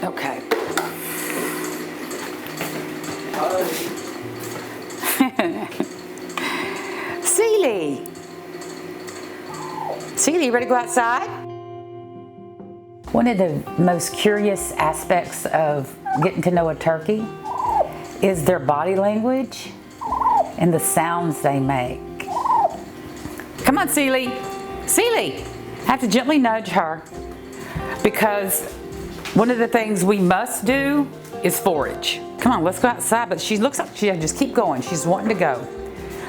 Okay. Seely! Seely, you ready to go outside? One of the most curious aspects of getting to know a turkey is their body language and the sounds they make. Come on, Seely. Seely! I have to gently nudge her because one of the things we must do is forage. Come on, let's go outside. But she looks like she just keep going. She's wanting to go.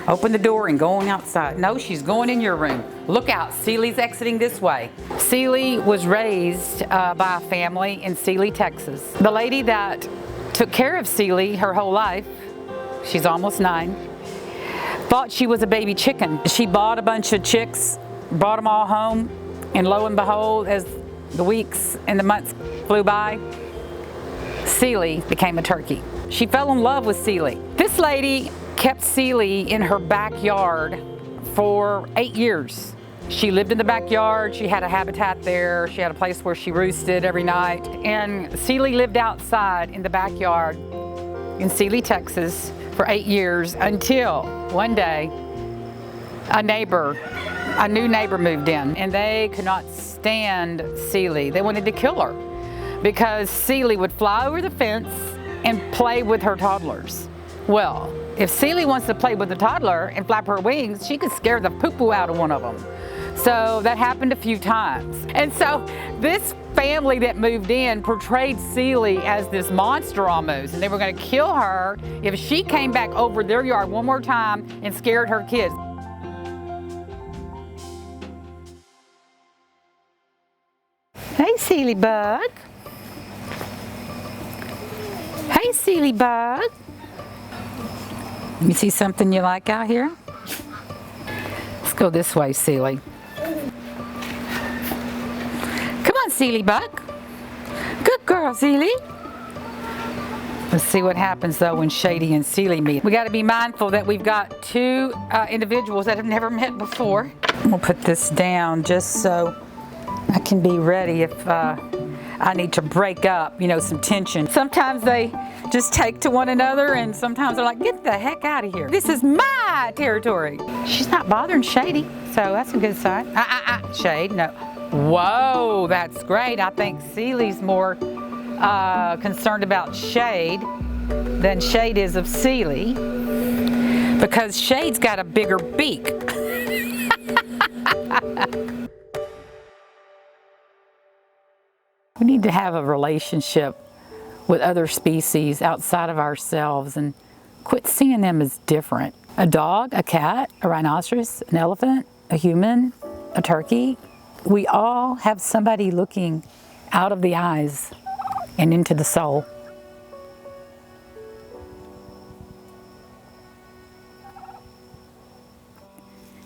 Open the door and going outside. No, she's going in your room. Look out, Seely's exiting this way. Seely was raised by a family in Seely, Texas. The lady that took care of Seely her whole life, she's almost 9, thought she was a baby chicken. She bought a bunch of chicks, brought them all home, and lo and behold, as the weeks and the months flew by, Seely became a turkey. She fell in love with Seely. This lady kept Seely in her backyard for 8 years. She lived in the backyard, she had a habitat there, she had a place where she roosted every night, and Seely lived outside in the backyard in Seely, Texas for 8 years until one day a new neighbor moved in, and they could not stand Seely. They wanted to kill her because Seely would fly over the fence and play with her toddlers. Well, if Seely wants to play with a toddler and flap her wings, she could scare the poo-poo out of one of them. So that happened a few times. And so this family that moved in portrayed Seely as this monster almost, and they were going to kill her if she came back over their yard one more time and scared her kids. Hey, Seely Bug. Hey, Seely Bug. You see something you like out here? Let's go this way, Seely. Come on, Seely Bug. Good girl, Seely. Let's see what happens though when Shady and Seely meet. We got to be mindful that we've got two individuals that have never met before. We'll put this down just so I can be ready if I need to break up, some tension. Sometimes they just take to one another, and sometimes they're like, get the heck out of here. This is my territory. She's not bothering Shady, so that's a good sign. Shade, no. Whoa, that's great. I think Seely's more concerned about Shade than Shade is of Seely, because Shade's got a bigger beak. We need to have a relationship with other species outside of ourselves and quit seeing them as different. A dog, a cat, a rhinoceros, an elephant, a human, a turkey. We all have somebody looking out of the eyes and into the soul.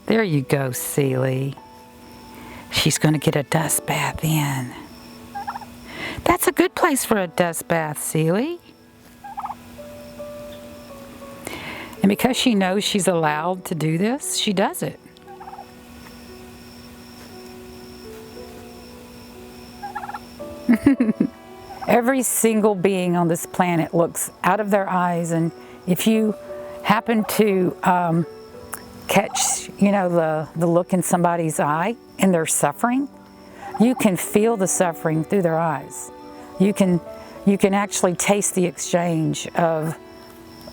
There you go, Seely. She's going to get a dust bath in. That's a good place for a dust bath, Seely. And because she knows she's allowed to do this, she does it. Every single being on this planet looks out of their eyes, and if you happen to catch, the look in somebody's eye and they're suffering, you can feel the suffering through their eyes. You can actually taste the exchange of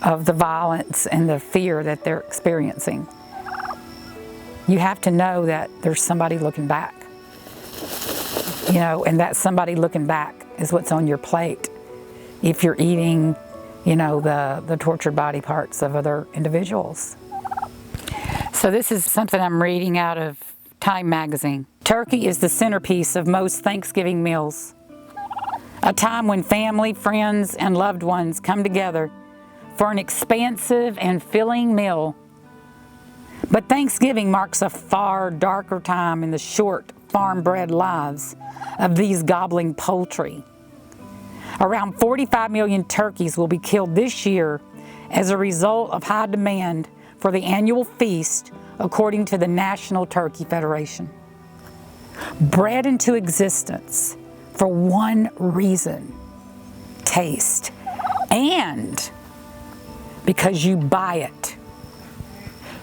the violence and the fear that they're experiencing. You have to know that there's somebody looking back. And that somebody looking back is what's on your plate if you're eating, the tortured body parts of other individuals. So this is something I'm reading out of Time magazine. Turkey is the centerpiece of most Thanksgiving meals. A time when family, friends, and loved ones come together for an expansive and filling meal. But Thanksgiving marks a far darker time in the short, farm-bred lives of these gobbling poultry. Around 45 million turkeys will be killed this year as a result of high demand for the annual feast, according to the National Turkey Federation. Bred into existence for one reason: taste, and because you buy it.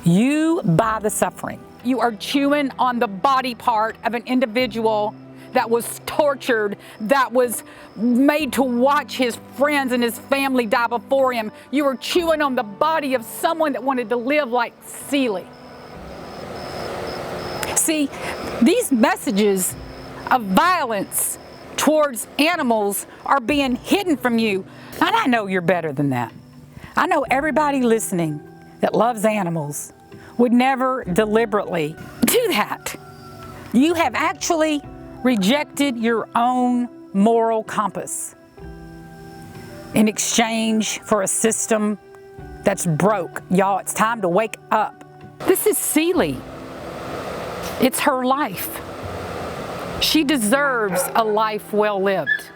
You buy the suffering. You are chewing on the body part of an individual that was tortured, that was made to watch his friends and his family die before him. You are chewing on the body of someone that wanted to live like Seeley. See, these messages of violence towards animals are being hidden from you. And I know you're better than that. I know everybody listening that loves animals would never deliberately do that. You have actually rejected your own moral compass in exchange for a system that's broke. Y'all, it's time to wake up. This is Seeley. It's her life. She deserves a life well lived.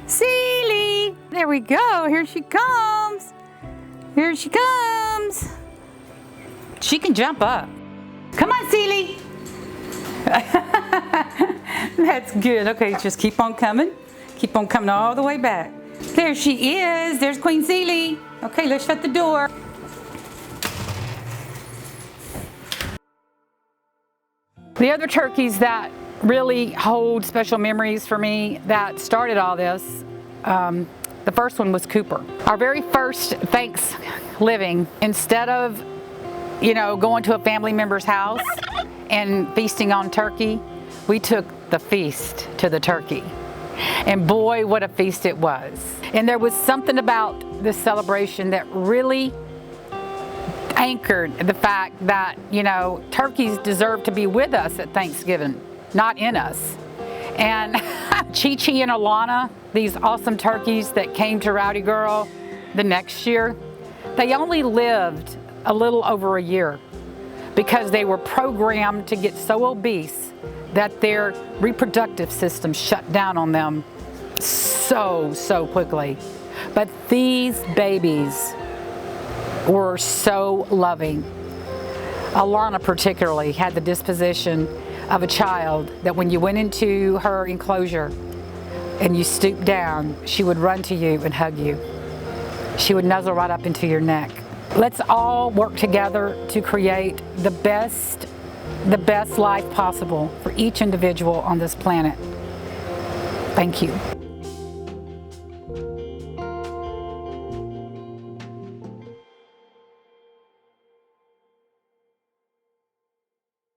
Seeley, there we go. Here she comes. Here she comes. She can jump up. Come on, Seeley. That's good. Okay, just keep on coming. Keep on coming all the way back. There she is. There's Queen Seeley. Okay, let's shut the door. The other turkeys that really hold special memories for me that started all this, the first one was Cooper. Our very first Thanksgiving, instead of, going to a family member's house and feasting on turkey, we took the feast to the turkey. And boy, what a feast it was. And there was something about this celebration that really anchored the fact that, turkeys deserve to be with us at Thanksgiving, not in us. And Chi-Chi and Alana, these awesome turkeys that came to Rowdy Girl the next year, they only lived a little over a year because they were programmed to get so obese that their reproductive system shut down on them so quickly. But these babies were so loving. Alana particularly had the disposition of a child that when you went into her enclosure and you stooped down, she would run to you and hug you. She would nuzzle right up into your neck. Let's all work together to create the best life possible for each individual on this planet. Thank you.